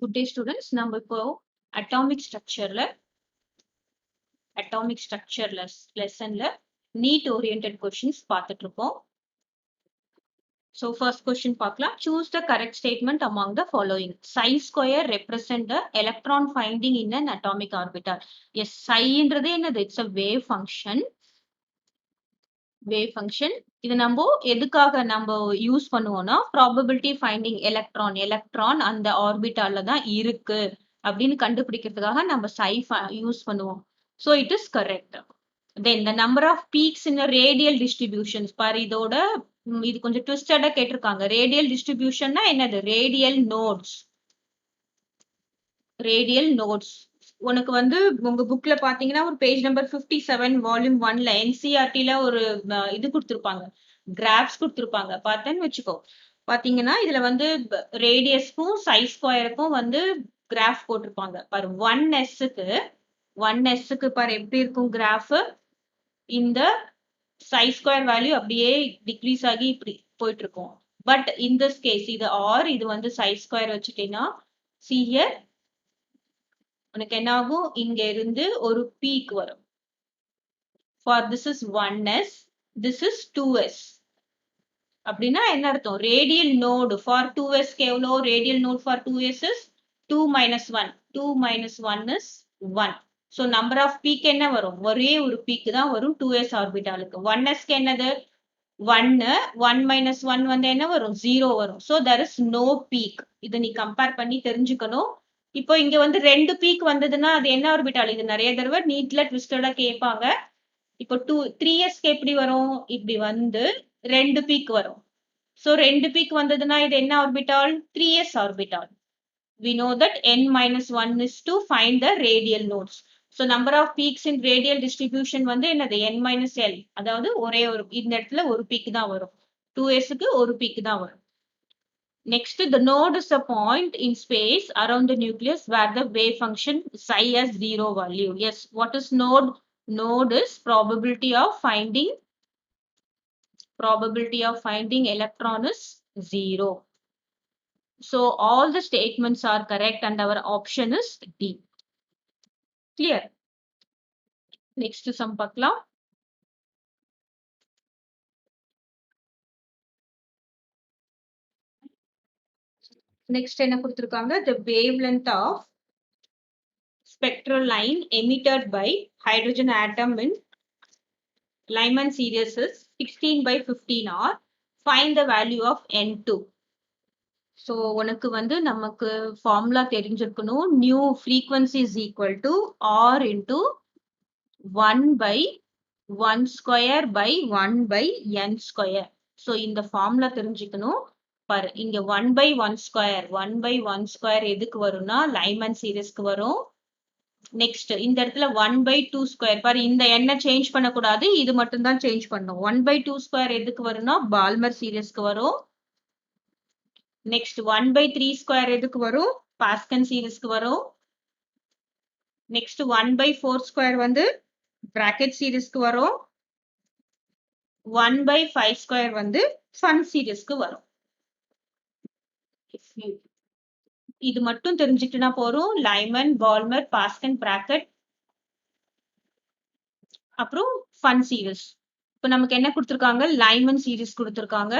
Good day students. நம்ம இப்போ atomic structure லெசன்ல நீட் oriented questions பார்த்துட்டு இருக்கோம். So first question பார்க்கலாம். Choose the correct statement among the following. Psi square represent the electron finding in an atomic orbital. Yes, psiன்றது என்னது? It's a wave function. இது நம்ம எதுக்காக நம்ம யூஸ் பண்ணுவோம்னா ப்ராபபிலிட்டி ஃபைண்டிங் எலக்ட்ரான் அந்த ஆர்பிட்டால தான் இருக்கு அப்படின்னு கண்டுபிடிக்கிறதுக்காக நம்ம யூஸ் பண்ணுவோம். So it is correct. Then the number of peaks in radial distributions பாரு, இதோட இது கொஞ்சம் ட்விஸ்டடா கேட்டிருக்காங்க. ரேடியல் டிஸ்ட்ரிபியூஷன்னா என்னது? Radial nodes. உனக்கு வந்து உங்க புக்ல பாத்தீங்கன்னா ஒரு பேஜ் நம்பர் 57 வால்யூம் 1ல என்சிஆர்டில ஒரு இது கொடுத்திருப்பாங்க, கிராஃப்ஸ் கொடுத்திருப்பாங்க. பார்த்தேன்னு வச்சுக்கோ. பாத்தீங்கன்னா இதுல வந்து ரேடியஸ்க்கும் சை ஸ்கொயருக்கும் வந்து கிராஃப் போட்டிருப்பாங்க பாரு. 1s க்கு பாரு எப்படி இருக்கும் கிராஃப். இந்த சை ஸ்கொயர் வேல்யூ அப்படியே டிக்ரீஸ் ஆகி இப்படி போயிட்டு இருக்கும். பட் இன் திஸ் கேஸ் இது ஆர், இது வந்து சை ஸ்கொயர் வச்சுட்டீங்கன்னா சிஹியர் உனக்கு என்ன ஆகும்? இங்க இருந்து ஒரு பீக் வரும். For this is 1s, this is 2s. அப்படின்னா என்ன அர்த்தம்? ரேடியல் நோடு for 2s க்கு எவ்வளோ? Radial node for 2s is 2 minus 1. 2 minus 1 is 1. So number of peak என்ன வரும்? ஒரே ஒரு பீக் தான் வரும் 2s ஆர்பிட்டாலுக்கு. 1s க்கு என்னது? 1 1 minus 1 வந்து என்ன வரும்? 0 வரும். So there is no peak. இதை நீ கம்பேர் பண்ணி தெரிஞ்சுக்கணும். இப்போ இங்க வந்து 2 பீக் வந்ததுன்னா அது என்ன ஆர்பிட்டால்? இது நிறைய தடவை நீட்ல ட்விஸ்டடா கேட்பாங்க. இப்போ 3s க்கு எப்படி வரும்? இப்படி வந்து 2 பீக் வரும். சோ 2 பீக் வந்ததுன்னா இது என்ன orbital? 3s orbital. We know that n minus 1 is to find the radial nodes. So number of peaks in radial distribution வந்து என்னது? n minus l. அதாவது ஒரே ஒரு இந்த இடத்துல ஒரு பீக் தான் வரும். 2s க்கு ஒரு பீக் தான் வரும். Next, the node is a point in space around the nucleus where the wave function psi has 0 value. Yes, what is node? Node is probability of finding electron is 0. So all the statements are correct and our option is D. Clear? Next sum பார்க்கலாம். Next என்ன கொடுத்திருக்காங்க? The wavelength of spectral line emitted by hydrogen atom in Lyman series is 16 by 15 or find the value of N2. So உனக்கு வந்து நமக்கு formula தெரிஞ்சிருக்கணும். New frequency is equal to R into 1 by 1 square by 1 by n square. So இந்த formula தெரிஞ்சுக்கணும். பாரு இங்க 1 by 1 square எதுக்கு வரும்னா லைமன் சீரிஸ்க்கு வரும். நெக்ஸ்ட் இந்த இடத்துல 1 by 2 square பாரு, இந்த எண்ணை சேஞ்ச் பண்ணக்கூடாது, இது மட்டும் தான் சேஞ்ச் பண்ணும். 1 by 2 square எதுக்கு வரும்னா பால்மர் சீரிஸ்க்கு வரும். நெக்ஸ்ட் 1 by 3 square எதுக்கு வரும்? பாஸ்கன் சீரிஸ்க்கு வரும். நெக்ஸ்ட் 1 by 4 square வந்து பிராக்கெட் சீரிஸ்க்கு வரும். 1 by 5 square வந்து ஃபன் சீரிஸ்க்கு வரும். இது மட்டும் தெரிஞ்சுக்கிட்டா போறோம். லைமன், பால்மர், பாஸ்கன், பிராக்கெட், அப்புறம் ஃபன் சீரிஸ். இப்போ நமக்கு என்ன கொடுத்திருக்காங்க? லைமன் சீரிஸ் கொடுத்திருக்காங்க.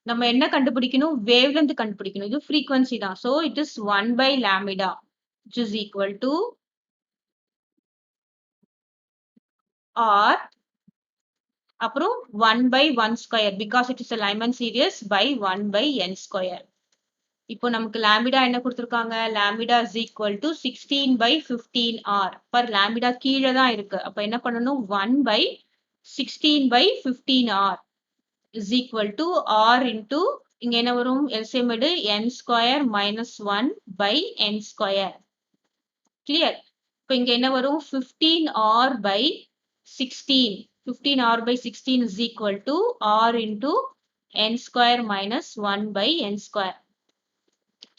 நம்ம என்ன கண்டுபிடிக்கணும்? வேவ்லென்த் கண்டுபிடிக்கணும். இது frequency தான். So it is 1 by lambda which is equal to R அப்புறம் 1 by 1 square because it is a Lyman series by 1 by n square. இப்போ நமக்கு லாம்பிடா என்ன கொடுத்திருக்காங்க? Lambda is equal to 16 by 15 R. Per lambda கீழே தான் இருக்கு. அப்ப என்ன பண்ணணும்? 1 by 16 by 15 R is equal to R into இங்க என்ன வரும்? LCM எடு n square minus 1 by n square. Clear? இப்போ இங்க என்ன வரும்? 15 R by 16. 15 R by 16 is equal to R into n square minus 1 by n square.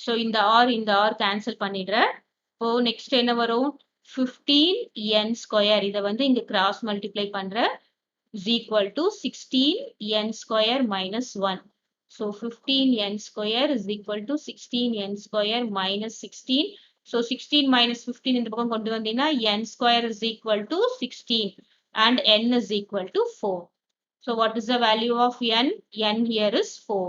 So இந்த R cancel பண்ணிடுறேன். இப்போ next என்ன வரும்? 15 n square. இதை வந்து இங்க cross multiply பண்ற is equal to 16 n square minus 1. So 15n square is equal to 16n square minus 16. So 16 minus 15 இந்த பக்கம் கொண்டு வந்தீங்கன்னா n square is equal to 16 and n is equal to 4. So what is the value of n? N here is 4.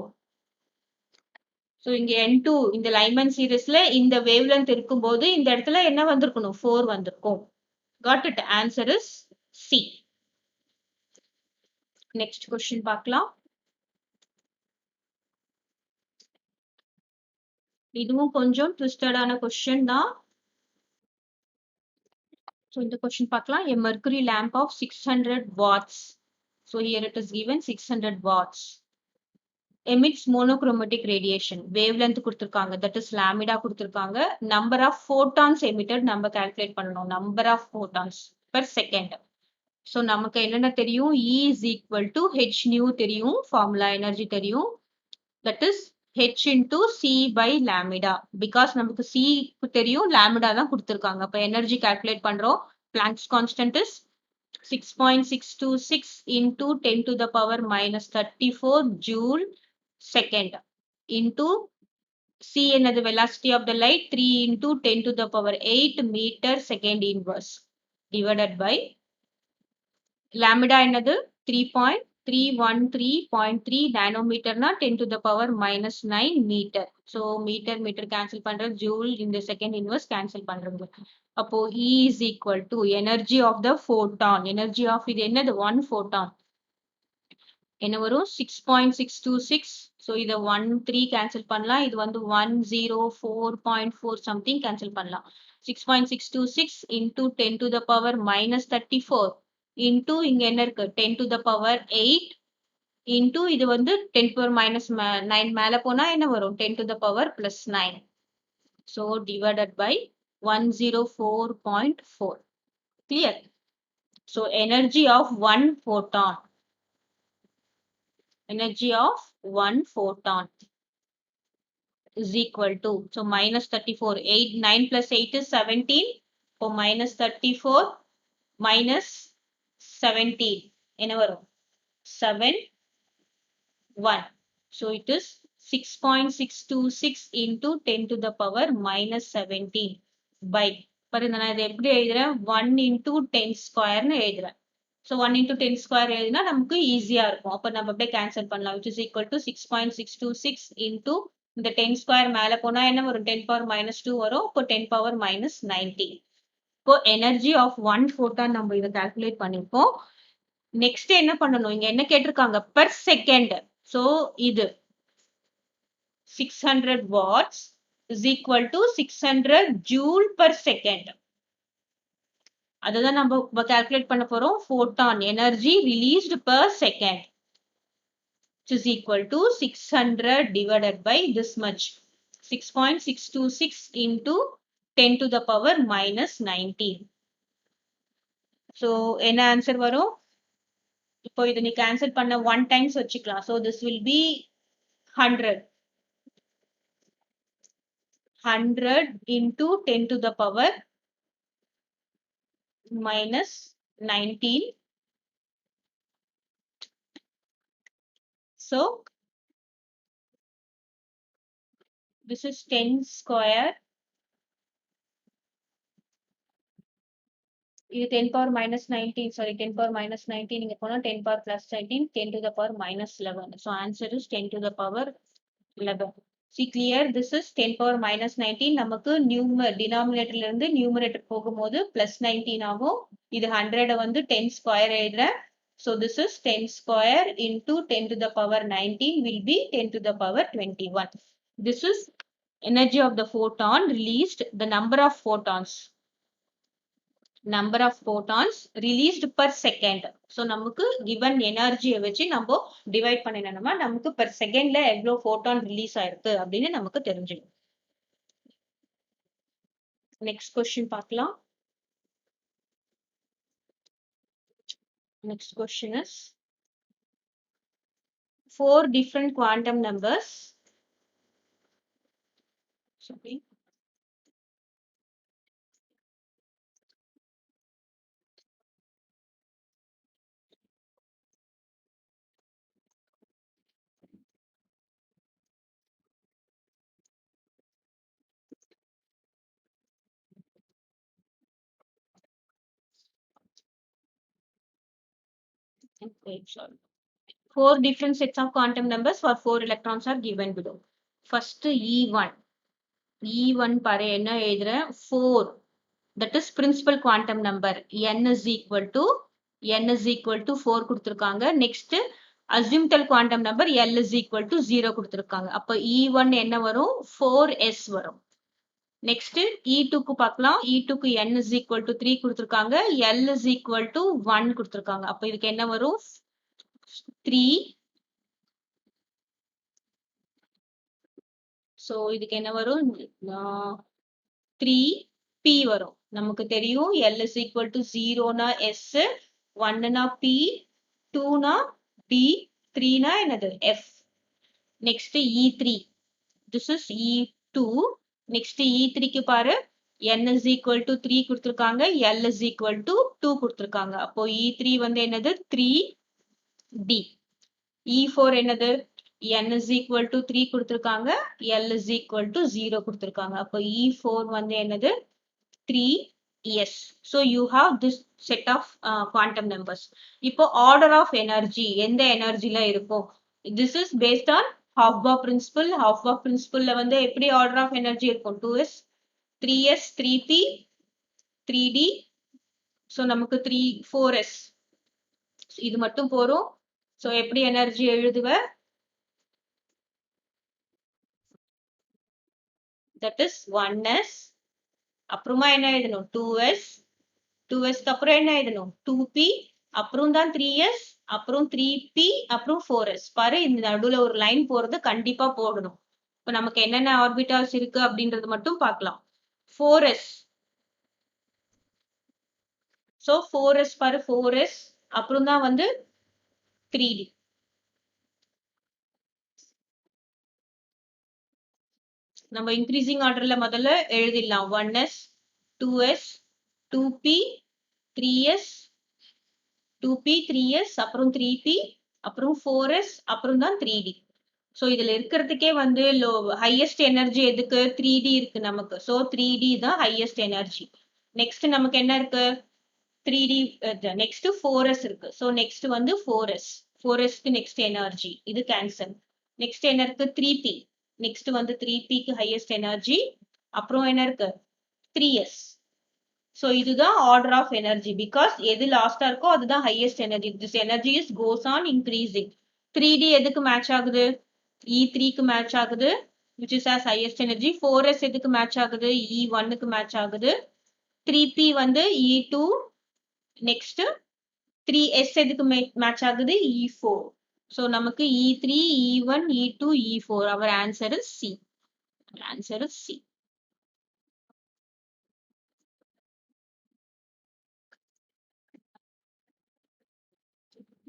So இங்க n2 இந்த Lyman சீரிஸ்ல இந்த wavelength இருக்கும்போது இந்த இடத்துல என்ன வந்திருக்கணும்? 4 வந்திருக்கும். Got it? Answer is C. Next question பார்க்கலாம். இதுவும் கொஞ்சம் ட்விஸ்டடான கொஸ்டின் தான். So இந்த question பார்க்கலாம். A mercury lamp of 600 watts. So here it is given 600 watts. Emits monochromatic radiation. Wavelength கொடுத்திருக்காங்க. That is lambda கொடுத்திருக்காங்க. Number of photons emitted நம்ம calculate பண்ணணும். Number of photons per second. So நமக்கு என்னென்ன தெரியும்? E is equal to h nu தெரியும். Formula energy தெரியும். That is h into c by lambda. Because நமக்கு c தெரியும், lambda தான் கொடுத்திருக்காங்க. அப்ப energy calculate பண்றோம். Planck's constant is 6.626 into 10 to the power minus 34 joule second into c என்னது velocity of the light 3 into 10 to the power 8 meter second inverse divided by lambda என்னது 3.313.3 nanometer na 10 to the power minus 9 meter. So meter cancel பண்றது joule இந்த second inverse cancel பண்றது. அப்போ E is equal to energy of the photon. Energy of இது என்னது 1 photon. என்ன வரும் 6.626. So இத 1 3 cancel பண்ணலாம். இது வந்து 104.4 something cancel பண்ணலாம். 6.626 into 10 to the power minus 34 into இங்க என்ன இருக்கு 10 to the power 8 into இது வந்து 10 to the power minus 9 மேல போனா என்ன வரும் 10 to the power plus 9. So divided by 104.4. Clear? So energy of one photon. Energy of one photon is equal to, so minus 34, 8, 9 plus 8 is 17. So minus 34 minus 17. என்ன வரும் 7, 1. So it is 6.626 into 10 to the power minus 17 by, பாருங்க நான் இதை எப்படி எழுதுறேன் 1 into 10 ஸ்கொயர்னு எழுதுறேன். So 1 into 10 square எழுதினா நமக்கு ஈஸியா இருக்கும். அப்ப நம்ம அப்படியே கேன்சல் பண்ணலாம். which is equal to 6.626 into இந்த 10 square மேல போனா என்ன வரும் 10 power minus 2 வரும். இப்போ 10 power minus 90. இப்போ எனர்ஜி ஆஃப் ஒன் ஃபோட்டான் நம்ம இதை கால்குலேட் பண்ணிருக்கோம். நெக்ஸ்ட் என்ன பண்ணணும் இங்க என்ன கேட்டிருக்காங்க per second. So இது 600 watts is equal to 600 joule per second. அதுதான் நம்ம கால்குலேட் பண்ண போறோம் photon energy released per second, which is equal to 600 divided by this much 6.626 into 10 to the power minus 19. So என்ன ஆன்சர் வரும் இப்போ இது நீ கேன்சல் பண்ண 1 times வச்சுக்கலாம். So this will be 100 into 10 to the power minus 19. So this is 10 square. இது 10 power minus 19, sorry 10 power minus 19 இங்க போனா 10 power plus 19, 10 to the power minus 11. So answer is 10 to the power 11. See clear, this is 10 power minus 19. நமக்கு denominator ல இருந்து numerator போகும்போது plus 19 ஆகும். இது 100 வந்து 10 square எழுதுறேன். So this is 10 square into 10 to the power 19 will be 10 to the power 21. This is energy of the photon released, the number of photons released per second. So நமக்கு given energy வச்சு நம்ம divide பண்ணினோம்னா நமக்கு per secondல எவ்வளவு photon release ஆயிருக்கு அப்படின்னு நமக்கு தெரிஞ்சிடும். Next question பார்க்கலாம். Next question is 4 different quantum numbers. Sorry. Wait, sorry. 4 different sets of quantum numbers for 4 electrons are given below. First E1. E1 பாரு என்ன எழுதுறேன் 4. That is principal quantum number. N is equal to 4 கொடுத்திருக்காங்க. Next azimuthal quantum number L is equal to 0 கொடுத்திருக்காங்க. அப்ப E1 என்ன வரும் 4s வரும். Next E2 க்கு பார்க்கலாம். E2 க்கு N is equal to 3 கொடுத்திருக்காங்க. L is equal to 1 கொடுத்திருக்காங்க. அப்ப இதுக்கு என்ன வரும் 3. So இதுக்கு என்ன வரும் 3p வரும். நமக்கு தெரியும் L is equal to 0 னா S, 1 னா P, 2 னா D, 3 னா என்னது F. Next E3. This is E2. Next E3 க்கு பாரு N is equal to 3 கொடுத்திருக்காங்க. L is equal to 2 கொடுத்திருக்காங்க. அப்போ E3 வந்து என்னது 3D. E4 என்னது N is equal to 3 கொடுத்திருக்காங்க. L is equal to 0 கொடுத்திருக்காங்க. அப்போ E4 வந்து என்னது 3s. So you have this set of quantum numbers. இப்போ order of energy எந்த எனர்ஜில இருக்கும்? This is based on Hofbauer principle. Hofbauer principle ல வந்து எப்படி order of energy இருக்கும்? 2s, 3s, 3p, 3d. So நமக்கு 4s. இது மட்டும் போரும். So எப்படி எனர்ஜி எழுதுவ? That is 1s. அப்புறமா என்ன எழுதணும் 2s. 2s க்கு அப்புறம் என்ன எழுதணும் 2p. அப்புறம் தான் 3s. அப்புறம் 3p. அப்புறம் 4s. பாரு இந்த நடுவுல ஒரு லைன் போறது கண்டிப்பா போடணும். இப்ப நமக்கு என்னென்ன ஆர்பிட்டால்ஸ் இருக்கு அப்படின்றது மட்டும் பார்க்கலாம். 4s. So 4s பாரு 4s. அப்புறம் தான் வந்து 3d. நம்ம இன்க்ரீசிங் ஆர்டர்ல முதல்ல எழுதிடலாம் 1s, 2s, 2p, 3s, 2p, 3s, அப்புறம் 3p, அப்புறம் 4s, அப்புறம் தான் 3d. ஸோ இதுல இருக்கிறதுக்கே வந்து ஹையஸ்ட் எனர்ஜி எதுக்கு 3d இருக்கு நமக்கு. ஸோ 3d தான் ஹையஸ்ட் எனர்ஜி. நெக்ஸ்ட் நமக்கு என்ன இருக்கு 3d. நெக்ஸ்ட் 4s இருக்கு. ஸோ நெக்ஸ்ட் வந்து 4s. 4sக்கு நெக்ஸ்ட் எனர்ஜி இது கேன்சல். நெக்ஸ்ட் என்ன இருக்கு 3p. நெக்ஸ்ட் வந்து 3pக்கு ஹையஸ்ட் எனர்ஜி. அப்புறம் என்ன இருக்கு 3s. ஸோ இதுதான் ஆர்டர் ஆஃப் எனர்ஜி. பிகாஸ் எது லாஸ்டா இருக்கோ அதுதான் highest energy. This energy is goes on increasing. 3d எதுக்கு மேட்ச் ஆகுது E3க்கு மேட்ச் ஆகுது which is as highest energy. 4s எதுக்கு மேட்ச் ஆகுது E1க்கு மேட்ச் ஆகுது. 3p வந்து E2. நெக்ஸ்ட் 3s எதுக்கு மேட்ச் ஆகுது E4. ஸோ நமக்கு E3, E1, E2, E4. our answer is C. Answer is C.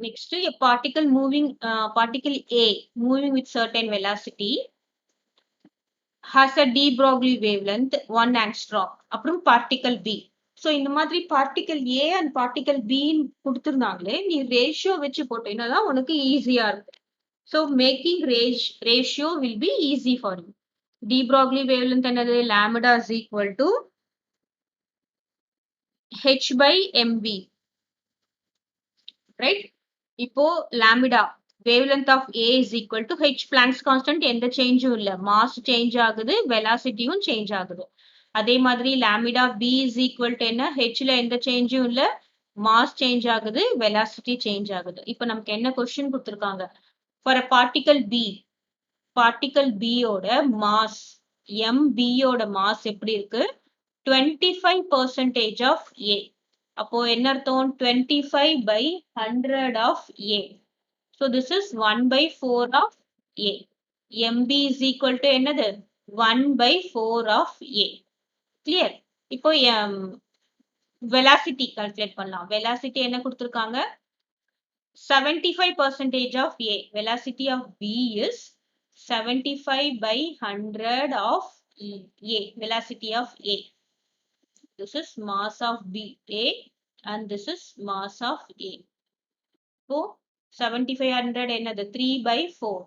Next, a particle particle A moving with certain velocity has a de Broglie wavelength 1 angstrom. அப்புறம் particle B. So இந்த மாதிரி particle A and particle B கொடுத்திருந்தாங்களே நீ ratio வச்சு போட்டீங்கன்னா தான் உனக்கு ஈஸியா இருக்கும். So making ratio will be easy for you. De Broglie wavelength என்னது lambda is equal to h by mv. Right? இப்போ lambda wavelength of A is equal to h Planck's constant எந்த சேஞ்சும் இல்ல. மாஸ் சேஞ்ச் ஆகுது, வெலாசிட்டியும் change ஆகுது. அதே மாதிரி lambda B is equal to என்ன hல எந்த சேஞ்சும் இல்ல, மாஸ் சேஞ்ச் ஆகுது, வெலாசிட்டி சேஞ்ச் ஆகுது. இப்போ நமக்கு என்ன क्वेश्चन கொடுத்திருக்காங்க for a particle B. Particle B ஓட மாஸ் mb ஓட மாஸ் எப்படி இருக்கு 25% of A. அப்போ என்ன அர்த்தம் 25 by 100 of A. So this is 1 by 4 of A. mb is equal to என்னது 1 by 4 of A. Clear? இப்போ velocity calculate பண்ணலாம். velocity என்ன கொடுத்திருக்காங்க 75% of A. Velocity of B is 75 by 100 of A. Velocity of A. This is mass of B A and this is mass of A. So 7500 என்னது 3 by 4.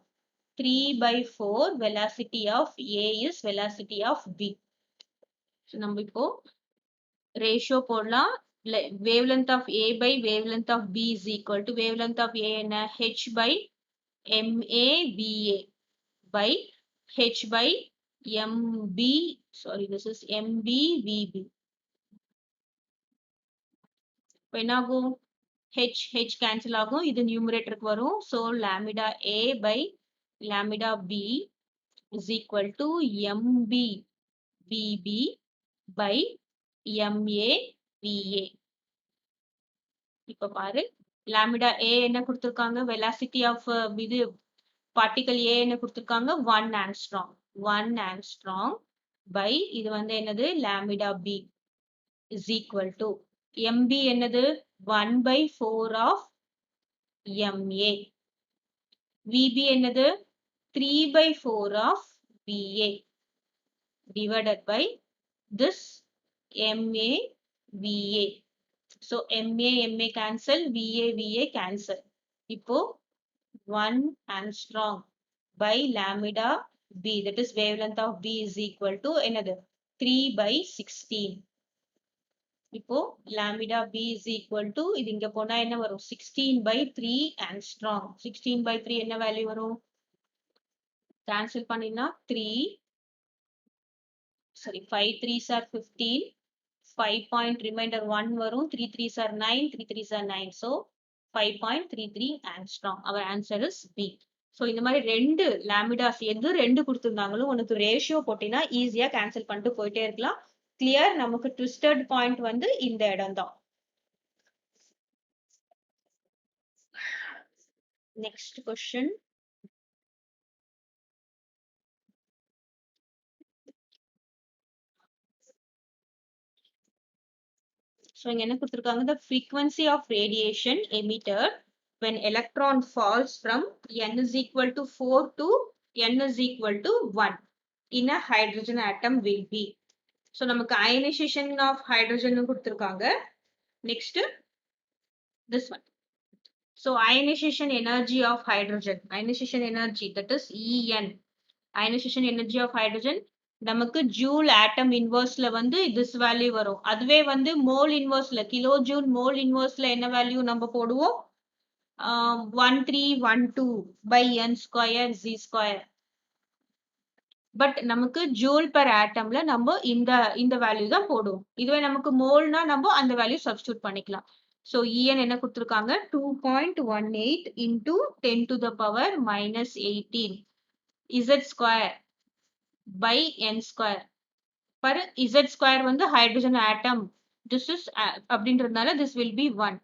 3 by 4 velocity of A is velocity of B. So நம்ம இப்போ ratio போடலாம். wavelength of A by wavelength of B is equal to wavelength of A என்ன H by MAVA by H by MB, sorry, this is MBVB. இப்போ என்ன ஆகும் H cancel ஆகும், இது நியூமரேட்டருக்கு வரும். So lambda A by lambda B is equal to MBVB by MAVA. இப்ப பாரு lambda A என்ன கொடுத்திருக்காங்க, velocity of இது particle A என்ன கொடுத்திருக்காங்க 1 angstrom. 1 angstrom by இது வந்து என்னது lambda B is equal to MB என்னது 1 by 4 of MA. VB என்னது 3 by 4 of VA divided by this MA VA. So MA cancel, VA cancel. இப்போ 1 angstrom by lambda B, that is wavelength of B is equal to another 3 by 16. இப்போ lambda B is equal to இது இங்க போனா என்ன வரும் 16 by 3 angstrom. 16 by 3 என்ன value வரும், cancel பண்ணினா 3, sorry 5 3s are 15, 5 point remainder 1 வரும், 3 3s are 9, 3 3s are 9, so 5.33 angstrom. Our answer is B. So இந்த மாதிரி ரெண்டு லாமிடாஸ் எது ரெண்டு கொடுத்திருந்தாங்களோ உனக்கு ரேஷியோ போட்டினா ஈஸியா கேன்சல் பண்ணிட்டு போயிட்டே இருக்கலாம். கிளியர், நமக்கு ட்விஸ்டட் பாயிண்ட் வந்து இந்த இடம் தான். Next question. So இங்க என்ன கொடுத்திருக்காங்க, the frequency of radiation emitted when electron falls from n is equal to 4 to n is equal to 1 in a hydrogen atom will be. So நமக்கு ionization of hydrogen கொடுத்திருக்காங்க. Next this one. So ionization energy of hydrogen, ionization energy, that is En. Ionization energy of hydrogen நமக்கு joule ஆட்டம் இன்வர்ஸ்ல வந்து this value வரும். அதுவே வந்து mole இன்வர்ஸ்ல kilo joule mole இன்வர்ஸ்ல என்ன value நம்ம போடுவோம், 1312 by n square z square. But நமக்கு joule per ஆட்டம்ல நம்ம இந்த வேல்யூ தான் போடுவோம். இதுவே நமக்கு மோல்னா நம்ம அந்த வேல்யூ சப்ஸ்டிட்யூட் பண்ணிக்கலாம். So En என்ன கொடுத்திருக்காங்க 2.18 into 10 to the power minus 18 z square by n square. per z square வந்து ஹைட்ரஜன் ஆட்டம், this is அப்படின்றதுனால this will be 1.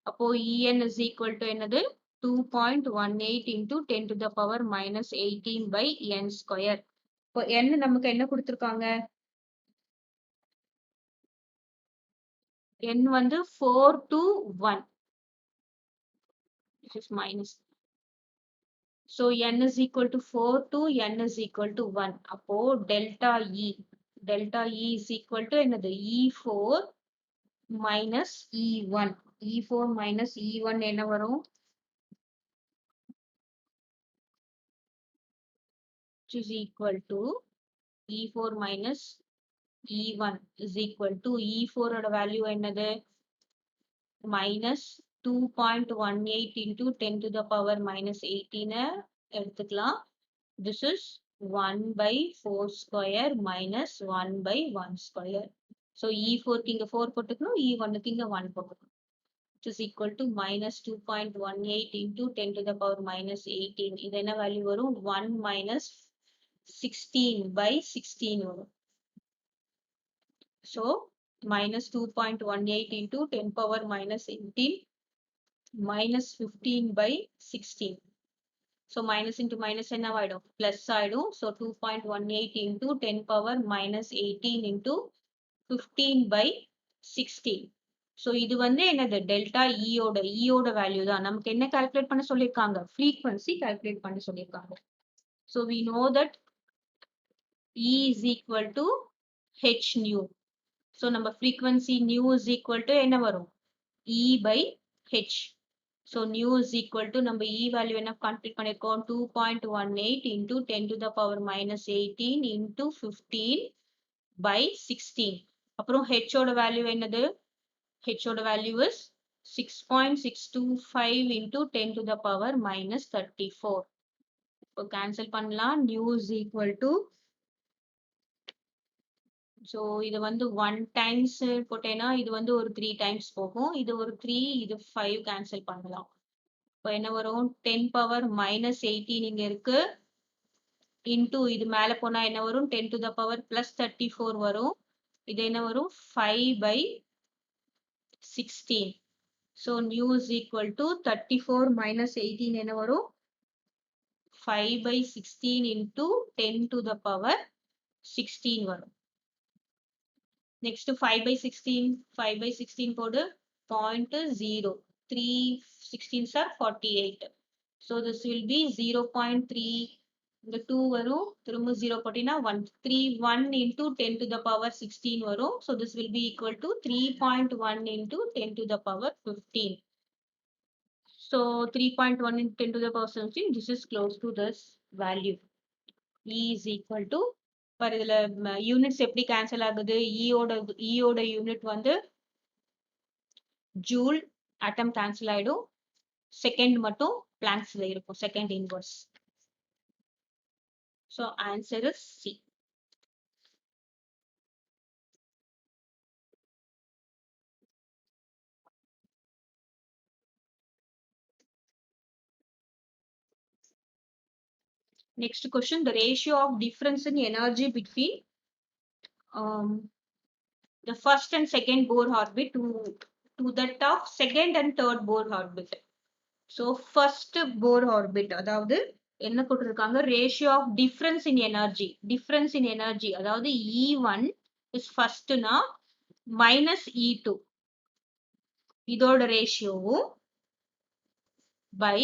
அப்போ En is equal to என்னது 2.18 into 10 to the power minus 18 by n square. இப்போ n நமக்கு என்ன கொடுத்திருக்காங்க, n வந்து 4 to 1. This is minus. So n is equal to 4 to n is equal to 1. அப்போ delta E is equal to என்னது E4 minus E1. E4 minus E1 என்ன வரும், which is equal to E4 minus E1 is equal to E4 ஓட value என்னது minus 2.18 into 10 to the power minus 18 எடுத்துக்கலாம். This is 1 by 4 square minus 1 by 1 square. So E4 க்கு இங்க 4 போட்டுக்கணும், E1 க்கு இங்க 1 போட்டுக்கணும், which is equal to minus 2.18 into 10 to the power minus 18. இது என்ன வேல்யூ வரும் 1 minus 16 by 16 வரும். So minus 2.18 into 10 power minus 18 minus 15 by 16. So minus into minus என்ன ஆயிடும் plus ஆயிடும். So 2.18 into 10 power minus 18 into 15 by 16. So இது வந்து என்னது டெல்டா ஈயோட வேல்யூ தான். நமக்கு என்ன கால்குலேட் பண்ண சொல்லியிருக்காங்க, frequency கால்குலேட் பண்ண சொல்லியிருக்காங்க. So we know that E is equal to h nu. So நம்ம frequency nu is equal to என்ன வரும் E by h. So nu is equal to நம்ம E value என்ன கால்குலேட் பண்ணிருக்கோம் 2.18 into 10 to the power minus 18 into 15 by 16. அப்புறம் h ஓட value என்னது H ஓட value is 6.625 into 10 to the power minus 34. இப்போ கேன்சல் பண்ணலாம். New is equal to, so இது வந்து 1 டைம்ஸ் போட்டேன்னா இது வந்து ஒரு 3 டைம்ஸ் போகும். இது ஒரு 3, இது 5 கேன்சல் பண்ணலாம். இப்போ என்ன வரும்? 10 பவர் மைனஸ் 18 இங்க இருக்கு. இன்டூ இது மேல போனா என்ன வரும்? 10 to the power பிளஸ் 34 வரும். இது என்ன வரும்? 5/16. So nu is equal to 34 minus 18 என்ன வரும்? 5/16 into 10 to the power 16 வரும். Next 5/16 போடு 0.0. 3 16s are 48. So this will be 0.3. இந்த 2 வரும். திரும்ப 0 போட்டினா 1. 31 into 10 to the power 16 வரும். So this will be equal to 3.1 into 10 to the power 15. So 3.1 into 10 to the power 17, this is close to this value. E is equal to, पर இதுல units எப்படி cancel ஆகுது? E ஓட unit வந்து joule, atom cancel ஆயிடும். Second மட்டும் Planck's-ல இருக்கும். Second inverse. So answer is C. Next question, the ratio of difference in energy between the first and second Bohr orbit to that of second and third Bohr orbit. So first Bohr orbit, அதாவது என்ன கொடுத்திருக்காங்க? ratio of difference in energy. Difference in energy, அதாவது E1 is first னா minus E2. இதோட ரேஷியோவும் by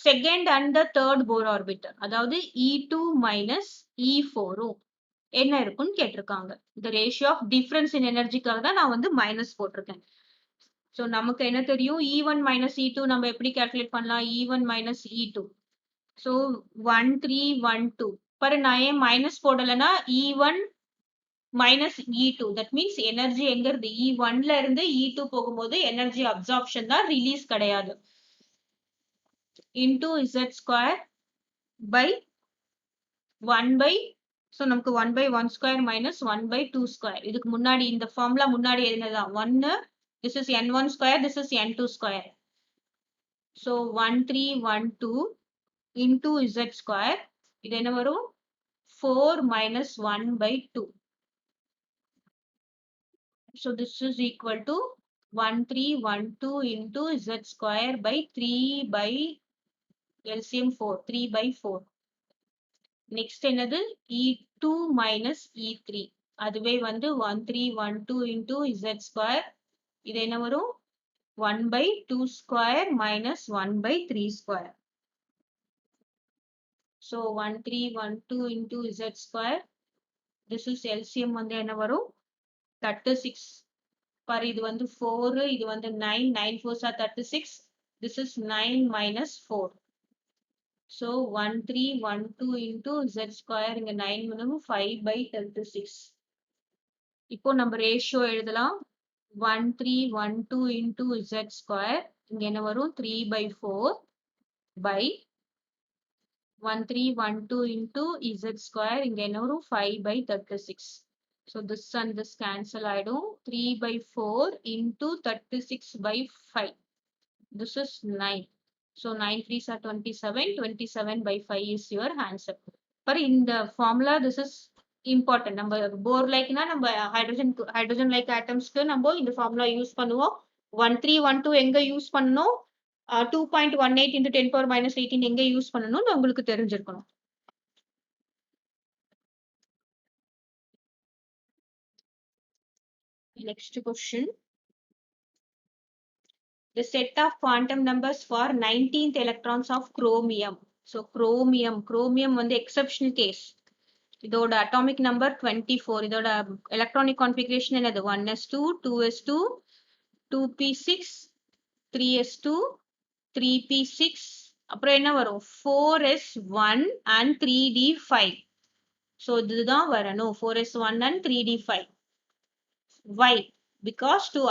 second and the third Bohr orbit, அதாவது E2 minus E4 என்ன இருக்குன்னு கேட்டிருக்காங்க. இந்த ரேஷியோ ஆஃப் டிஃபரன்ஸ் இன் எனர்ஜிக்காக தான் நான் வந்து மைனஸ் போட்டிருக்கேன். ஸோ நமக்கு என்ன தெரியும்? E1 minus E2 நம்ம எப்படி கால்குலேட் பண்ணலாம்? E1 minus E2. ஸோ 1 3 1 2. பாரு நான் ஏன் மைனஸ் போடலைன்னா E1 minus E2. That means energy எங்க இருந்து? E1ல இருந்து E2 போகும்போது எனர்ஜி அப்சார்ப்ஷன் தான், ரிலீஸ் கிடையாது. Into Z square by 1 by, so நமக்கு 1 by 1 square minus 1 by 2 square. இதுக்கு முன்னாடி இந்த ஃபார்முலா முன்னாடி என்னதான்? 1, this is N1 square, this is N2 square. So 1 3 1 2 into Z square. இது என்ன வரும்? 4 minus 1 by 2. So this is equal to 1 3 1 2 into Z square by 3 by LCM 4, 3 by 4. Next என்னது? E2 minus E3. அதுவே வந்து 1 3 1 2 into Z square. இது என்ன வரும்? 1 by 2 square minus 1 by 3 square. So 1 3 1 2 into Z square. This is LCM வந்து என்ன வரும்? 36. பாரு இது வந்து 4, இது வந்து 9, 9 4s are 36. This is 9 minus 4. So 1 3 1 2 into Z square, இங்க 9 minimum 5 by 36. இப்போ நம்ம ரேஷியோ எழுதலாம். 1 3 1 2 into Z square, இங்க என்ன வரும்? 3 by 4 by 1 3 1 2 into Z square, இங்க என்ன வரும்? 5 by 36. So this and this cancel ஆயிடும். 3 by 4 into 36 by 5. This is 9. So 9 3s are 27. 27 by 5 is your answer. But in the formula, this is important. நம்ம Bohr லைக்னா நம்ம hydrogen like ஆட்டம்ஸ்க்கு நம்ம இந்த formula use பண்ணுவோம். 1 3 1 2 எங்க யூஸ் பண்ணணும்? 2.18 into 10 power minus 18 எங்க use பண்ணணும்னு உங்களுக்கு தெரிஞ்சிருக்கணும். Next question. The set of quantum numbers for 19th electrons of chromium. So chromium வந்து exceptional case. இதோட atomic number 24. இதோட electronic configuration என்னது? 1s2, 2s2, 2p6, 3s2, 3p6. அப்புறம் என்ன வரும்? 4s1 and 3d5. So இதுதான் வரணும். 4s1 and 3d5. Why? because to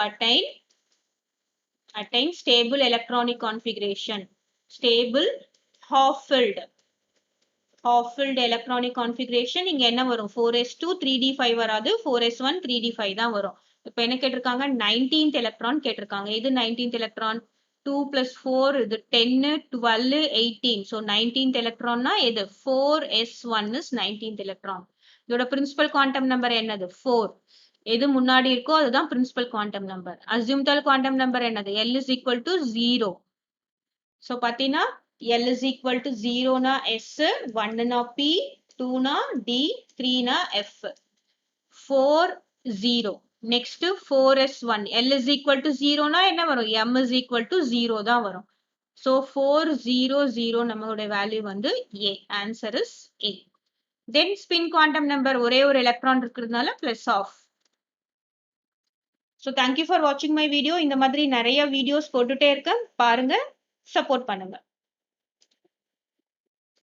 attain stable electronic configuration, stable half-filled electronic configuration இங்க என்ன வரும் 4s2 3d5 வராது 4s1 3d5 தான் வரும். இப்போ என்ன கேட்டிருக்காங்க 19th electron கேட்டிருக்காங்க. இது 19th electron 2 plus 4 இது 10 12 18 so 19th electron னா எது 4s1 is 19th electron. இதோட principal quantum number என்னது 4. எது முன்னாடி இருக்கோ அதுதான் principal quantum number. azimuthal quantum number என்னது L is equal to 0. so பாத்தீங்கன்னா L is equal to 0 na S, 1 na P, 2 na D, 3 na F. 4, 0. Next 4s1. L is equal to 0 na என்ன வரும் M is equal to 0 தான் வரும். so 4, 0, 0 நம்மளுடைய value வந்து A. Answer is A. Then spin quantum number ஒரே ஒரு electron இருக்கிறதுனால plus of. So thank you for watching my video. இந்த மாதிரி நிறைய videos போட்டுட்டே இருக்கேன். பாருங்க, support பண்ணுங்க.